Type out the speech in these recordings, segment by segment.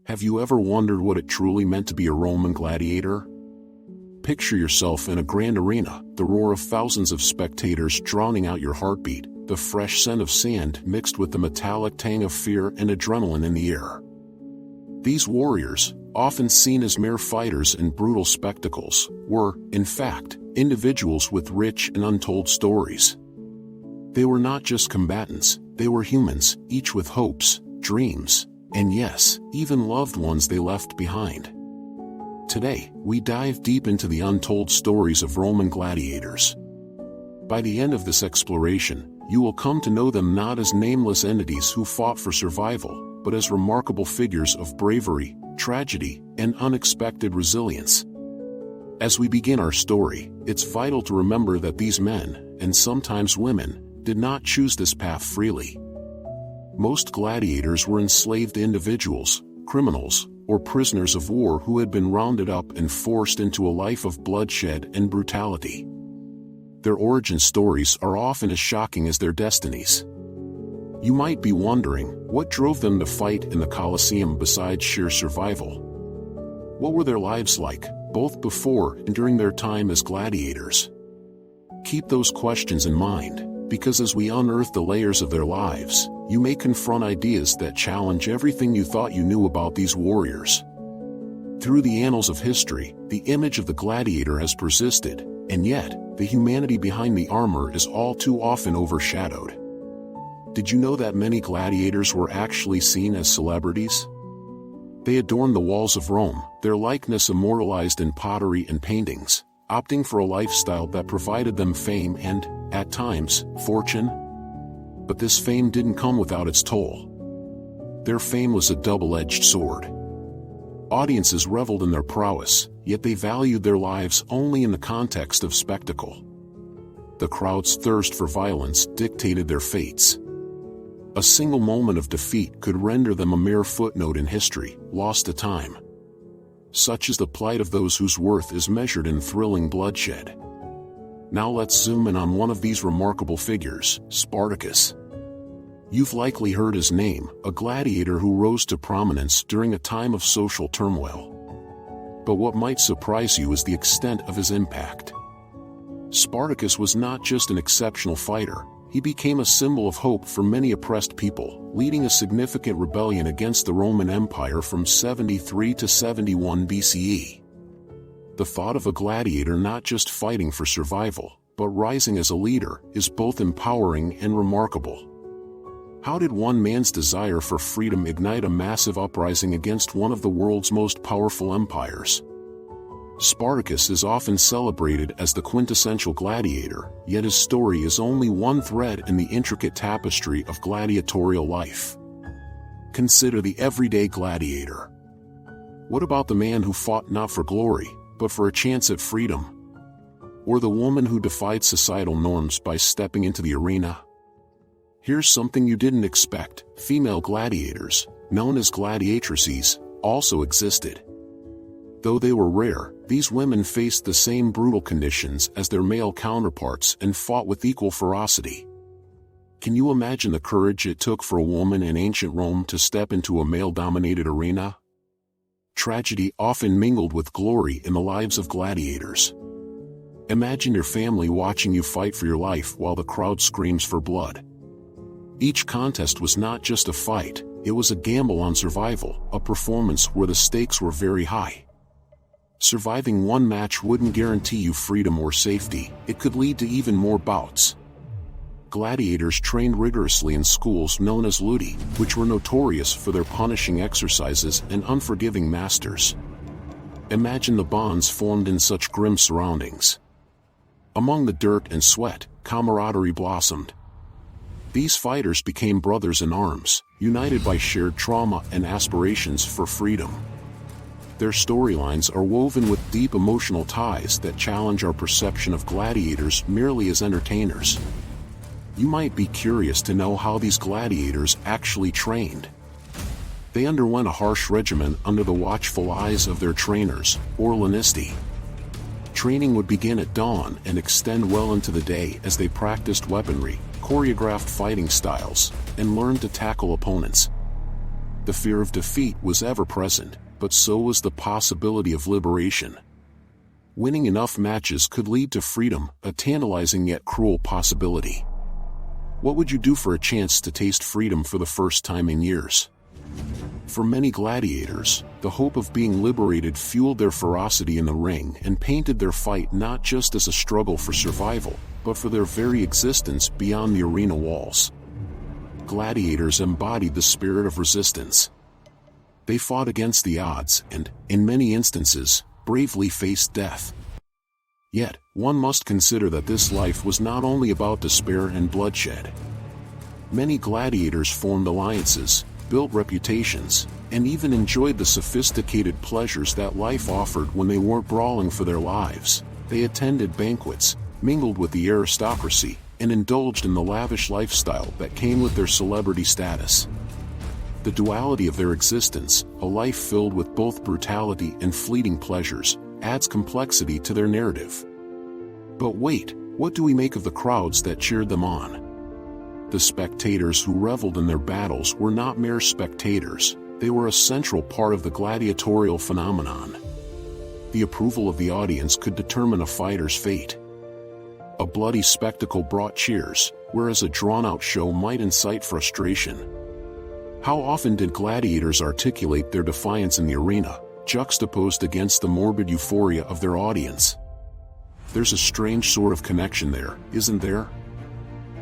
Have you ever wondered what it truly meant to be a Roman gladiator? Picture yourself in a grand arena, the roar of thousands of spectators drowning out your heartbeat, the fresh scent of sand mixed with the metallic tang of fear and adrenaline in the air. These warriors, often seen as mere fighters in brutal spectacles, were, in fact, individuals with rich and untold stories. They were not just combatants, they were humans, each with hopes, dreams, and yes, even loved ones they left behind. Today, we dive deep into the untold stories of Roman gladiators. By the end of this exploration, you will come to know them not as nameless entities who fought for survival, but as remarkable figures of bravery, tragedy, and unexpected resilience. As we begin our story, it's vital to remember that these men, and sometimes women, did not choose this path freely. Most gladiators were enslaved individuals, criminals, or prisoners of war who had been rounded up and forced into a life of bloodshed and brutality. Their origin stories are often as shocking as their destinies. You might be wondering, what drove them to fight in the Colosseum besides sheer survival? What were their lives like, both before and during their time as gladiators? Keep those questions in mind, because as we unearth the layers of their lives, you may confront ideas that challenge everything you thought you knew about these warriors. Through the annals of history, the image of the gladiator has persisted, and yet, the humanity behind the armor is all too often overshadowed. Did you know that many gladiators were actually seen as celebrities? They adorned the walls of Rome, their likeness immortalized in pottery and paintings, opting for a lifestyle that provided them fame and, at times, fortune. But this fame didn't come without its toll. Their fame was a double-edged sword. Audiences reveled in their prowess, yet they valued their lives only in the context of spectacle. The crowd's thirst for violence dictated their fates. A single moment of defeat could render them a mere footnote in history, lost to time. Such is the plight of those whose worth is measured in thrilling bloodshed. Now let's zoom in on one of these remarkable figures, Spartacus. You've likely heard his name, a gladiator who rose to prominence during a time of social turmoil. But what might surprise you is the extent of his impact. Spartacus was not just an exceptional fighter, he became a symbol of hope for many oppressed people, leading a significant rebellion against the Roman Empire from 73 to 71 BCE. The thought of a gladiator not just fighting for survival, but rising as a leader, is both empowering and remarkable. How did one man's desire for freedom ignite a massive uprising against one of the world's most powerful empires? Spartacus is often celebrated as the quintessential gladiator, yet his story is only one thread in the intricate tapestry of gladiatorial life. Consider the everyday gladiator. What about the man who fought not for glory, but for a chance at freedom? Or the woman who defied societal norms by stepping into the arena? Here's something you didn't expect: female gladiators, known as gladiatrices, also existed. Though they were rare, these women faced the same brutal conditions as their male counterparts and fought with equal ferocity. Can you imagine the courage it took for a woman in ancient Rome to step into a male-dominated arena? Tragedy often mingled with glory in the lives of gladiators. Imagine your family watching you fight for your life while the crowd screams for blood. Each contest was not just a fight, it was a gamble on survival, a performance where the stakes were very high. Surviving one match wouldn't guarantee you freedom or safety, it could lead to even more bouts. Gladiators trained rigorously in schools known as ludi, which were notorious for their punishing exercises and unforgiving masters. Imagine the bonds formed in such grim surroundings. Among the dirt and sweat, camaraderie blossomed. These fighters became brothers in arms, united by shared trauma and aspirations for freedom. Their storylines are woven with deep emotional ties that challenge our perception of gladiators merely as entertainers. You might be curious to know how these gladiators actually trained. They underwent a harsh regimen under the watchful eyes of their trainers, or lanisti. Training would begin at dawn and extend well into the day as they practiced weaponry, choreographed fighting styles, and learned to tackle opponents. The fear of defeat was ever present, but so was the possibility of liberation. Winning enough matches could lead to freedom, a tantalizing yet cruel possibility. What would you do for a chance to taste freedom for the first time in years? For many gladiators, the hope of being liberated fueled their ferocity in the ring and painted their fight not just as a struggle for survival, but for their very existence beyond the arena walls. Gladiators embodied the spirit of resistance. They fought against the odds and, in many instances, bravely faced death. Yet, one must consider that this life was not only about despair and bloodshed. Many gladiators formed alliances, built reputations, and even enjoyed the sophisticated pleasures that life offered when they weren't brawling for their lives. They attended banquets, mingled with the aristocracy, and indulged in the lavish lifestyle that came with their celebrity status. The duality of their existence, a life filled with both brutality and fleeting pleasures, adds complexity to their narrative. But wait, what do we make of the crowds that cheered them on? The spectators who reveled in their battles were not mere spectators, they were a central part of the gladiatorial phenomenon. The approval of the audience could determine a fighter's fate. A bloody spectacle brought cheers, whereas a drawn-out show might incite frustration. How often did gladiators articulate their defiance in the arena, juxtaposed against the morbid euphoria of their audience? There's a strange sort of connection there, isn't there?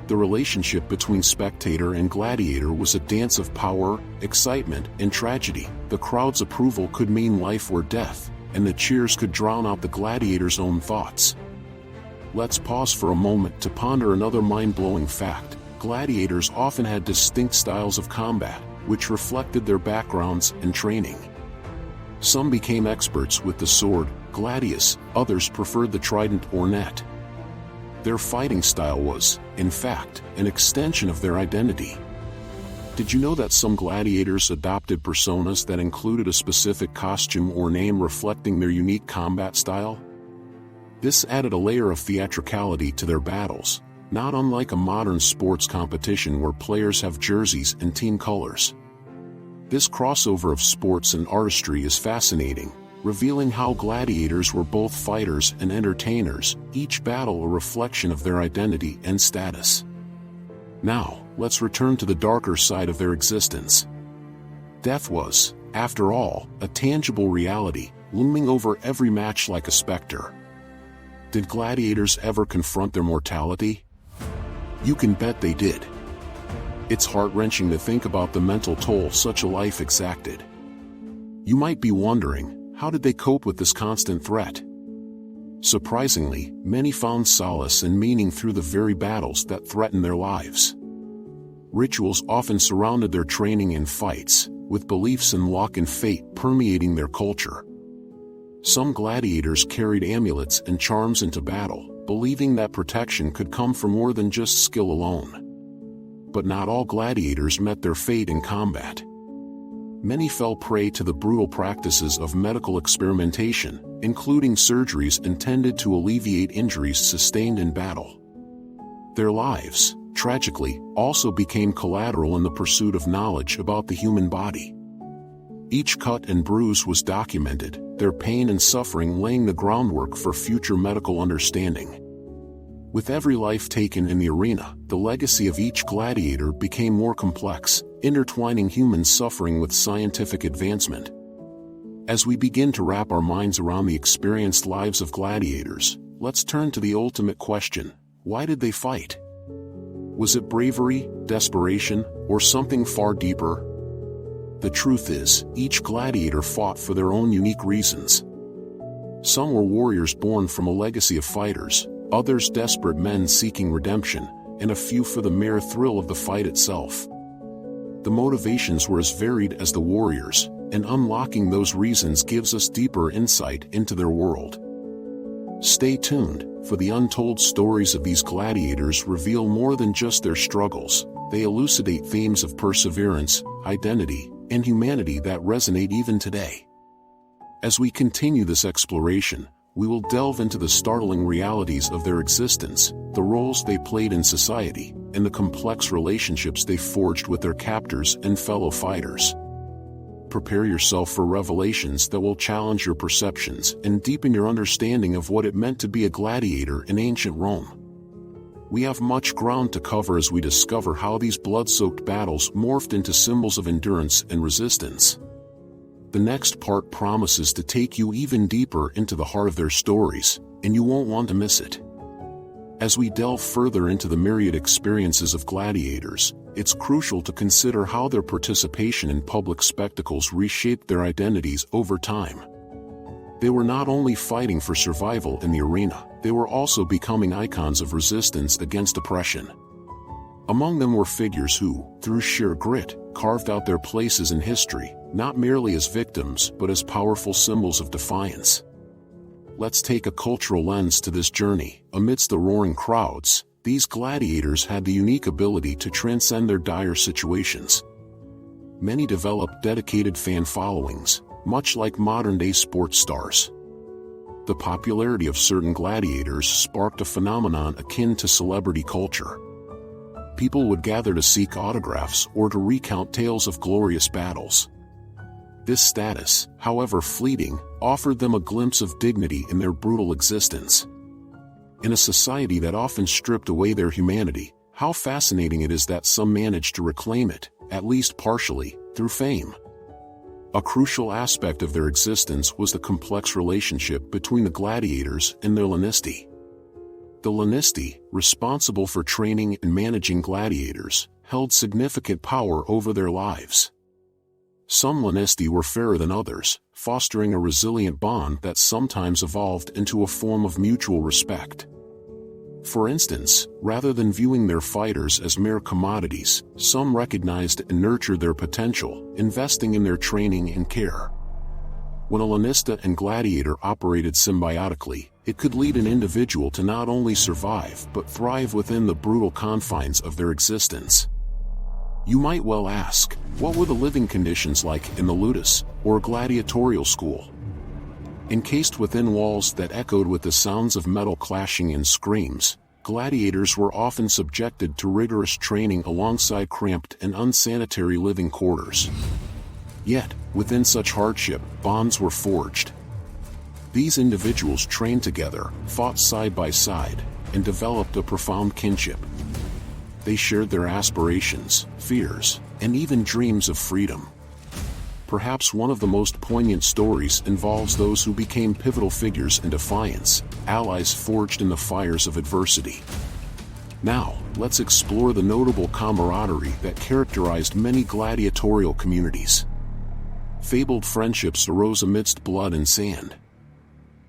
The relationship between spectator and gladiator was a dance of power, excitement, and tragedy. The crowd's approval could mean life or death, and the cheers could drown out the gladiator's own thoughts. Let's pause for a moment to ponder another mind-blowing fact. Gladiators often had distinct styles of combat, which reflected their backgrounds and training. Some became experts with the sword, gladius, others preferred the trident or net. Their fighting style was, in fact, an extension of their identity. Did you know that some gladiators adopted personas that included a specific costume or name reflecting their unique combat style? This added a layer of theatricality to their battles, not unlike a modern sports competition where players have jerseys and team colors. This crossover of sports and artistry is fascinating, revealing how gladiators were both fighters and entertainers, each battle a reflection of their identity and status. Now, let's return to the darker side of their existence. Death was, after all, a tangible reality, looming over every match like a specter. Did gladiators ever confront their mortality? You can bet they did. It's heart-wrenching to think about the mental toll such a life exacted. You might be wondering, how did they cope with this constant threat? Surprisingly, many found solace and meaning through the very battles that threatened their lives. Rituals often surrounded their training and fights, with beliefs in luck and fate permeating their culture. Some gladiators carried amulets and charms into battle, believing that protection could come from more than just skill alone. But not all gladiators met their fate in combat. Many fell prey to the brutal practices of medical experimentation, including surgeries intended to alleviate injuries sustained in battle. Their lives, tragically, also became collateral in the pursuit of knowledge about the human body. Each cut and bruise was documented, their pain and suffering laying the groundwork for future medical understanding. With every life taken in the arena, the legacy of each gladiator became more complex, intertwining human suffering with scientific advancement. As we begin to wrap our minds around the experienced lives of gladiators, let's turn to the ultimate question: why did they fight? Was it bravery, desperation, or something far deeper? The truth is, each gladiator fought for their own unique reasons. Some were warriors born from a legacy of fighters, others desperate men seeking redemption, and a few for the mere thrill of the fight itself. The motivations were as varied as the warriors, and unlocking those reasons gives us deeper insight into their world. Stay tuned, for the untold stories of these gladiators reveal more than just their struggles. They elucidate themes of perseverance, identity, and humanity that resonate even today. As we continue this exploration, we will delve into the startling realities of their existence, the roles they played in society, and the complex relationships they forged with their captors and fellow fighters. prepare yourself for revelations that will challenge your perceptions and deepen your understanding of what it meant to be a gladiator in ancient Rome. We have much ground to cover as we discover how these blood-soaked battles morphed into symbols of endurance and resistance. The next part promises to take you even deeper into the heart of their stories, and you won't want to miss it. As we delve further into the myriad experiences of gladiators, it's crucial to consider how their participation in public spectacles reshaped their identities over time. They were not only fighting for survival in the arena, they were also becoming icons of resistance against oppression. Among them were figures who, through sheer grit, carved out their places in history, not merely as victims but as powerful symbols of defiance. Let's take a cultural lens to this journey. Amidst the roaring crowds, these gladiators had the unique ability to transcend their dire situations. Many developed dedicated fan followings, much like modern-day sports stars. The popularity of certain gladiators sparked a phenomenon akin to celebrity culture. People would gather to seek autographs or to recount tales of glorious battles. This status, however fleeting, offered them a glimpse of dignity in their brutal existence. In a society that often stripped away their humanity, how fascinating it is that some managed to reclaim it, at least partially, through fame. A crucial aspect of their existence was the complex relationship between the gladiators and their lanisti. The lanisti, responsible for training and managing gladiators, held significant power over their lives. Some lanisti were fairer than others, fostering a resilient bond that sometimes evolved into a form of mutual respect. For instance, rather than viewing their fighters as mere commodities, some recognized and nurtured their potential, investing in their training and care. When a lanista and gladiator operated symbiotically, it could lead an individual to not only survive but thrive within the brutal confines of their existence. You might well ask, what were the living conditions like in the ludus, or gladiatorial school? Encased within walls that echoed with the sounds of metal clashing and screams, gladiators were often subjected to rigorous training alongside cramped and unsanitary living quarters. Yet, within such hardship, bonds were forged. These individuals trained together, fought side by side, and developed a profound kinship. They shared their aspirations, fears, and even dreams of freedom. Perhaps one of the most poignant stories involves those who became pivotal figures in defiance, allies forged in the fires of adversity. Now, let's explore the notable camaraderie that characterized many gladiatorial communities. Fabled friendships arose amidst blood and sand.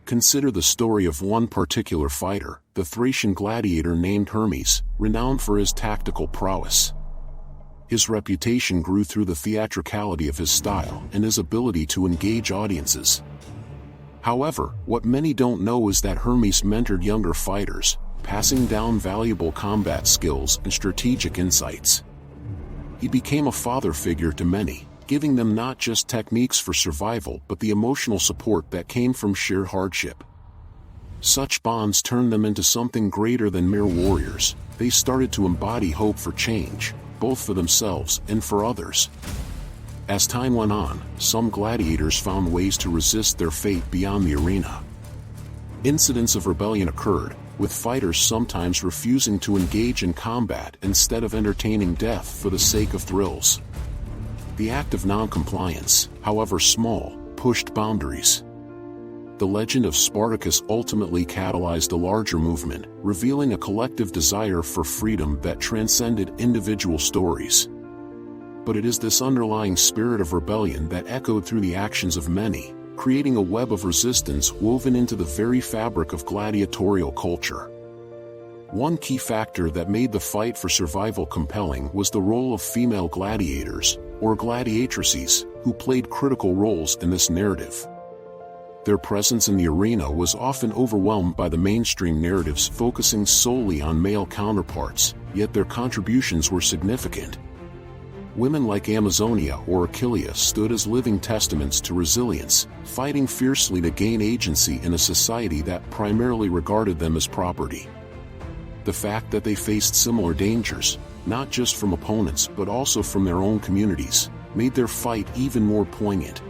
Consider the story of one particular fighter, the Thracian gladiator named Hermes, renowned for his tactical prowess. His reputation grew through the theatricality of his style and his ability to engage audiences. However, what many don't know is that Hermes mentored younger fighters, passing down valuable combat skills and strategic insights. He became a father figure to many, giving them not just techniques for survival but the emotional support that came from sheer hardship. Such bonds turned them into something greater than mere warriors. They started to embody hope for change, both for themselves and for others. As time went on, some gladiators found ways to resist their fate beyond the arena. Incidents of rebellion occurred, with fighters sometimes refusing to engage in combat instead of entertaining death for the sake of thrills. The act of non-compliance, however small, pushed boundaries. The legend of Spartacus ultimately catalyzed a larger movement, revealing a collective desire for freedom that transcended individual stories. But it is this underlying spirit of rebellion that echoed through the actions of many, creating a web of resistance woven into the very fabric of gladiatorial culture. One key factor that made the fight for survival compelling was the role of female gladiators, or gladiatrices, who played critical roles in this narrative. Their presence in the arena was often overwhelmed by the mainstream narratives focusing solely on male counterparts, yet their contributions were significant. Women like Amazonia or Achilles stood as living testaments to resilience, fighting fiercely to gain agency in a society that primarily regarded them as property. The fact that they faced similar dangers, not just from opponents but also from their own communities, made their fight even more poignant.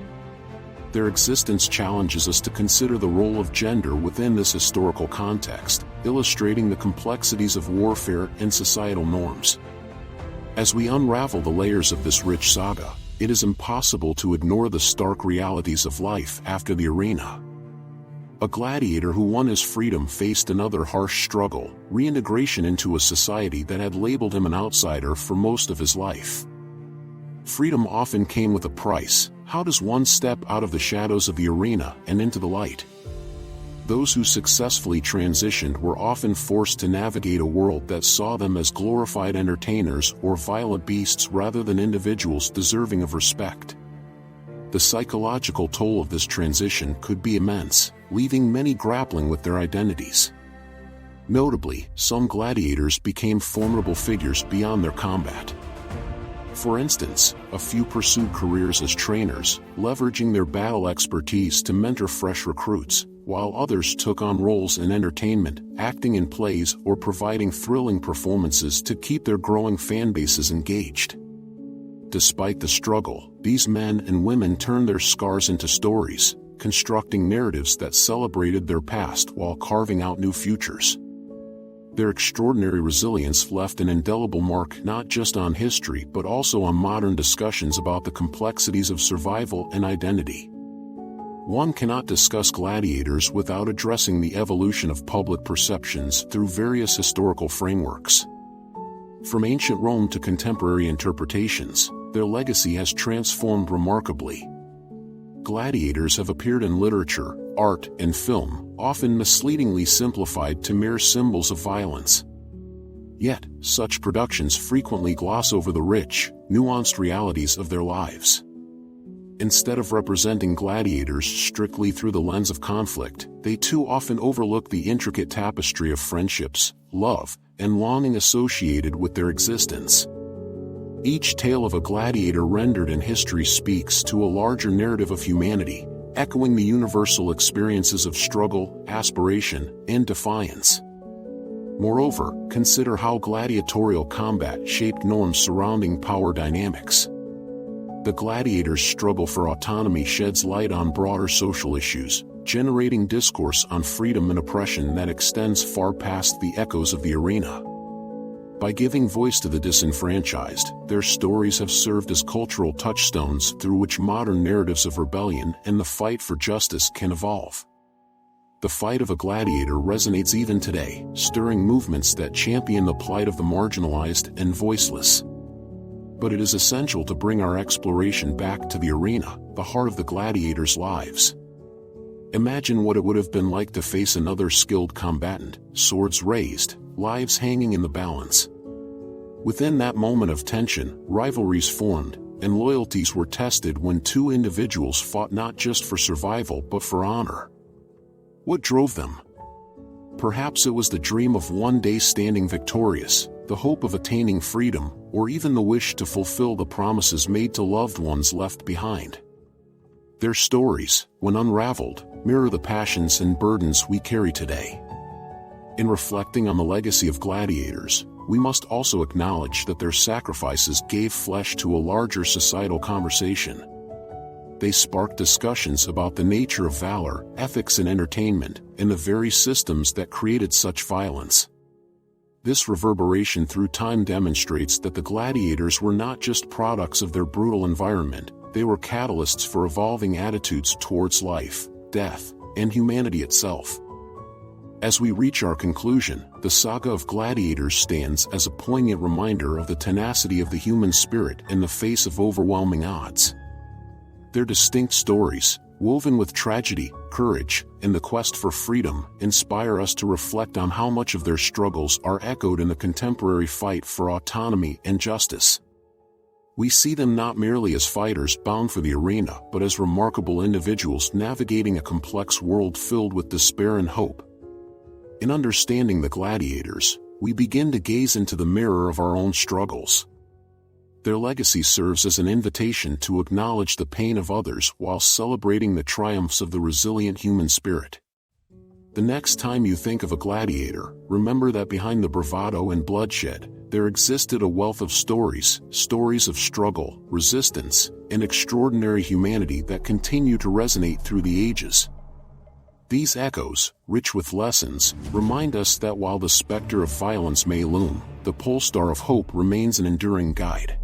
Their existence challenges us to consider the role of gender within this historical context, illustrating the complexities of warfare and societal norms. As we unravel the layers of this rich saga, it is impossible to ignore the stark realities of life after the arena. A gladiator who won his freedom faced another harsh struggle: reintegration into a society that had labeled him an outsider for most of his life. Freedom often came with a price. How does one step out of the shadows of the arena and into the light? Those who successfully transitioned were often forced to navigate a world that saw them as glorified entertainers or violent beasts rather than individuals deserving of respect. The psychological toll of this transition could be immense, leaving many grappling with their identities. Notably, some gladiators became formidable figures beyond their combat. For instance, a few pursued careers as trainers, leveraging their battle expertise to mentor fresh recruits, while others took on roles in entertainment, acting in plays, or providing thrilling performances to keep their growing fan bases engaged. Despite the struggle, these men and women turned their scars into stories, constructing narratives that celebrated their past while carving out new futures. Their extraordinary resilience left an indelible mark not just on history but also on modern discussions about the complexities of survival and identity. One cannot discuss gladiators without addressing the evolution of public perceptions through various historical frameworks. From ancient Rome to contemporary interpretations, their legacy has transformed remarkably. Gladiators have appeared in literature, art, and film, often misleadingly simplified to mere symbols of violence. Yet, such productions frequently gloss over the rich, nuanced realities of their lives. Instead of representing gladiators strictly through the lens of conflict, they too often overlook the intricate tapestry of friendships, love, and longing associated with their existence. Each tale of a gladiator rendered in history speaks to a larger narrative of humanity, echoing the universal experiences of struggle, aspiration, and defiance. Moreover, consider how gladiatorial combat shaped norms surrounding power dynamics. The gladiator's struggle for autonomy sheds light on broader social issues, generating discourse on freedom and oppression that extends far past the echoes of the arena. By giving voice to the disenfranchised, their stories have served as cultural touchstones through which modern narratives of rebellion and the fight for justice can evolve. The fight of a gladiator resonates even today, stirring movements that champion the plight of the marginalized and voiceless. But it is essential to bring our exploration back to the arena, the heart of the gladiators' lives. Imagine what it would have been like to face another skilled combatant, swords raised, lives hanging in the balance. Within that moment of tension, rivalries formed, and loyalties were tested when two individuals fought not just for survival but for honor. What drove them? Perhaps it was the dream of one day standing victorious, the hope of attaining freedom, or even the wish to fulfill the promises made to loved ones left behind. Their stories, when unraveled, mirror the passions and burdens we carry today. In reflecting on the legacy of gladiators, we must also acknowledge that their sacrifices gave flesh to a larger societal conversation. They sparked discussions about the nature of valor, ethics in entertainment, and the very systems that created such violence. This reverberation through time demonstrates that the gladiators were not just products of their brutal environment, they were catalysts for evolving attitudes towards life, death, and humanity itself. As we reach our conclusion, the saga of Gladiators stands as a poignant reminder of the tenacity of the human spirit in the face of overwhelming odds. Their distinct stories, woven with tragedy, courage, and the quest for freedom, inspire us to reflect on how much of their struggles are echoed in the contemporary fight for autonomy and justice. We see them not merely as fighters bound for the arena but as remarkable individuals navigating a complex world filled with despair and hope. In understanding the gladiators, we begin to gaze into the mirror of our own struggles. Their legacy serves as an invitation to acknowledge the pain of others while celebrating the triumphs of the resilient human spirit. The next time you think of a gladiator, remember that behind the bravado and bloodshed, there existed a wealth of stories of struggle, resistance, and extraordinary humanity that continue to resonate through the ages. These echoes, rich with lessons, remind us that while the specter of violence may loom, the pole star of hope remains an enduring guide.